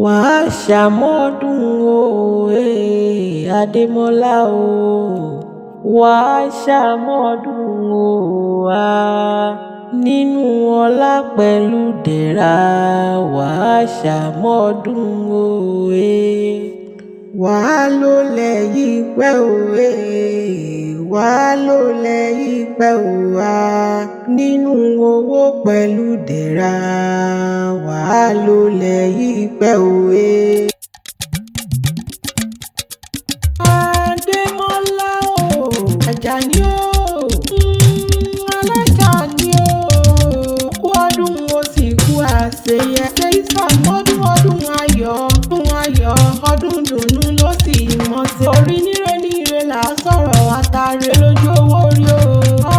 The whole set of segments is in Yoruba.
wàá ṣàmọ́dún o Adémọ́lá o wàá ṣàmọ́dún o nínú ọlá pẹ̀lú dẹ̀ra wàá ṣàmọ́dún o wàá lólẹ̀ yìí pẹ́ o wàá lólẹ̀ yìí pẹ́ o nínú owó pẹ̀lú dẹ̀ra wàá lólẹ̀ yìí pẹ́ o. Adémọ́lá o Àjàní o Alájàní o kú ọdún o sì kú àṣeyẹ ṣe ìsàmọ́dún ọdún ayọ̀ ọdún dùnnú ló sì mọ̀ sí orí níre là á sọ̀rọ̀ àtàrẹ lójú owó rí o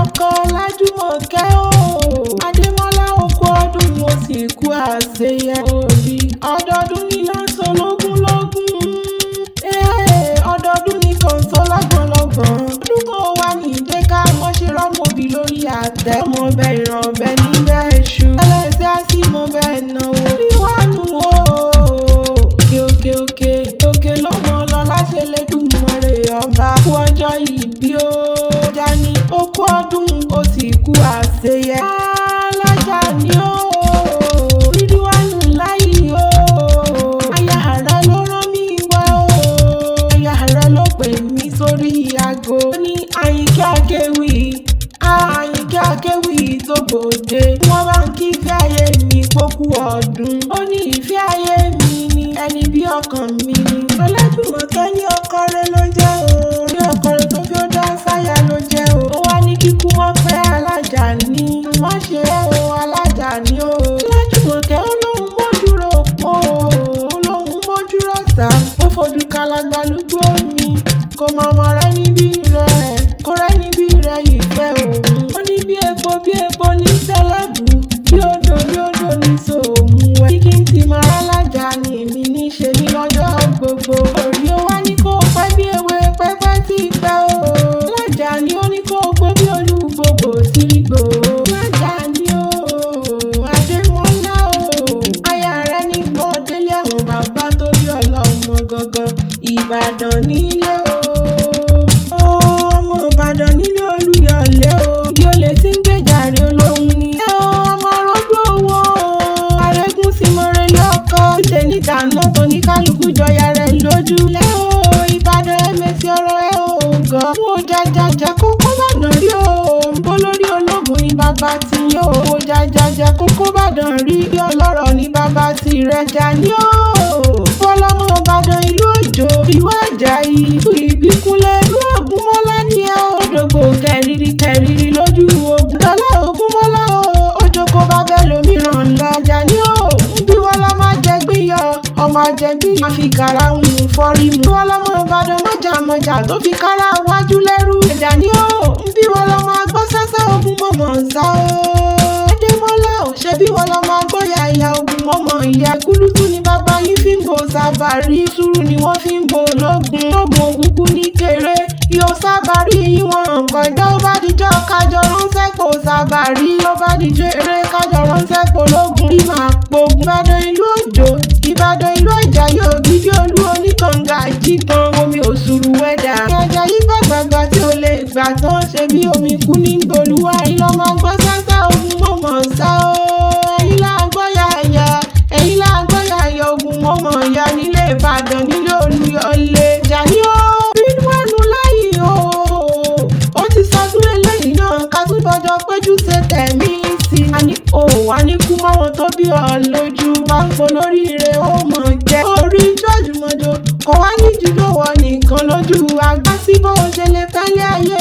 ọkọ Lájúmọ̀kẹ́ o Adémọ́lá o kú ọdún o sì kú àṣeyẹ òbí ọdọọdún ní lọ́sọ̀ lógún ọdọọdún ní kòńtò lọ́gbọ̀nlọ́gbọ̀n ọdún kan wà ní ìdẹ́ka mọ́ṣẹ́ rọ́mọbí lórí àtẹ ọmọ ọbẹ̀ ìran ọbẹ̀ níbẹ̀ èṣù ẹlẹ́sẹ̀ á sì mọ bẹ́ẹ̀ náwó níwájú o òkè lọ́mọ lọ́lá ṣe lẹ́dùnmọ́rẹ́ ọba kú ọjọ́ ìbí o Àjàní ó kú ọdún ó sì kú àṣeyẹ Alájàní o Rídíwánù láyì o aya rẹ ló rán mi wá o aya rẹ ló pè mí sórí aago ní Àyìnkẹ́ Akéwì tó gbòde wọ́n bá ń kí ìfẹ́ ayé mi pókú ọdún ó ní ìfẹ́ ayé mi ni ẹni bí ọkàn mi ni Ọlájúmọ̀kẹ́ ní ọkọ rẹ ló jẹ́ o ní ọkọ rẹ tó fi ó dá sáyà ló jẹ́ o ó wá ní kíkú wọ́n fẹ́ Alájàní wọ́n ṣe o Alájàní o Ọlájúmọ̀kẹ́ ó lóun mójúrò pọ̀ ó lóun mójúrò sá ó fojú kalagba lójú omi kò mọ ọmọ rẹ níbí rẹ kó rẹ níbí rẹ ìfẹ́ òun ó ní bí epo ní sẹ́lẹ̀bù bí odò ní sòmù ẹ̀ kí n ti máa Alájàní mi ní ṣe ní lọ́jọ́ gbogbo orí ó wá ní kó pẹ́ bí ewé pẹ́pẹ́ tí pẹ́ o Alájàní ó ní kó gbó bí olúgbogbo sí gbò Alájàní o Adémọ́lá o aya rẹ ní gbọ́délé àwọn bàbá tó bí ọlọ́mọ gangan Ìbàdàn nílé o ọmọ Ìbàdàn nílé Olúyọ̀lé o bí ó lè ti ń gbèjàre olóhùn ni ọmọ rọ́dún owó arégún sí mọ́rẹ́lé ọkọ ṣe níta náà tó ní kálukú jọya rẹ̀ lójú lẹ́ o Ìbàdàn ẹ̀mẹ́sì ọ̀rọ̀ ẹ̀ o gan mo jàjàjà kókó bàdàn rí o bó lórí ológun ní bàbá ti yó o jàjàjà kókó bàdàn rí ọlọ́rọ̀ ní bàbá ti rẹ̀ Àjàní o fọlọ́mọ Ìbàdàn ìlú Òjò ìlú Àjàyí ìlú Ìbíkúnlẹ̀ ìlú Ògúnmọ́lá ní ẹ̀ òdògbò kẹrìírí lójú ogun lọ́lá Ògúnmọ́lá o ojoko bábẹ́ lómìíràn lọ Àjàní o bí wọ́n lọ́ máa jẹ gbéyọ ọmọ àjẹbí máa fi kàrà ń fọ́rí mu bí wọ́n lọ́mọ Ìbàdàn mọ́jà tó fi kàrà wájú lẹ́rú Àjàní o bí wọ́n lọ́ máa gbọ́ sẹ́sẹ́ ogun mọ̀mọ́ sá o Adémọ́lá o ṣe bí wọ́n lọ́ máa gbọ́ yàyà ogun mọ̀mọ́ ìyá kúlúkú ni bàbá yín fi ń bo sábàrí sùúrù ni wọ́n fi ń bo lógun òkùnkùn ní kéré yóò sábàrí wọn kọjá ó bá dijọ́ kájọ ránṣẹ́ kò sábàrí ó bá dijọ́ eré kájọ ránṣẹ́ kò lógun bí máa pogun Ìbàdàn ìlú Òjò Ìbàdàn ìlú Àjàyí Ògidì Olú oníkànga jígan omi òṣùrù wẹ́dà Àjàyí gbàgbàgbà tí ó lè gbà tán ṣe bí omi kú ní gbòlúwà ìlọ máa gbọ́ sẹ́sẹ́ ogun mọ̀mọ́ sá o ẹ̀yin láàgbọ́ yàyà ogun mọ̀mọ́ ìyá nílé Ìbàdàn nílé Olúyọ̀lé Àjàní o Rídíwánù láyì o ó ti sọdún eléyìí náà ká tún fọjọ́ péjú ṣe tẹ̀mí sí i àní o wà ní kú mọ́wọn tó bí ọ lójú bá ń pọ̀ lóríire ó mọ̀ jẹ́ orí jọ́ọ̀jù mọ́jọ kò wá ní jùlọ wọ nìkan lójú àgbà sí bó ṣe lè fẹ́lẹ́ ayé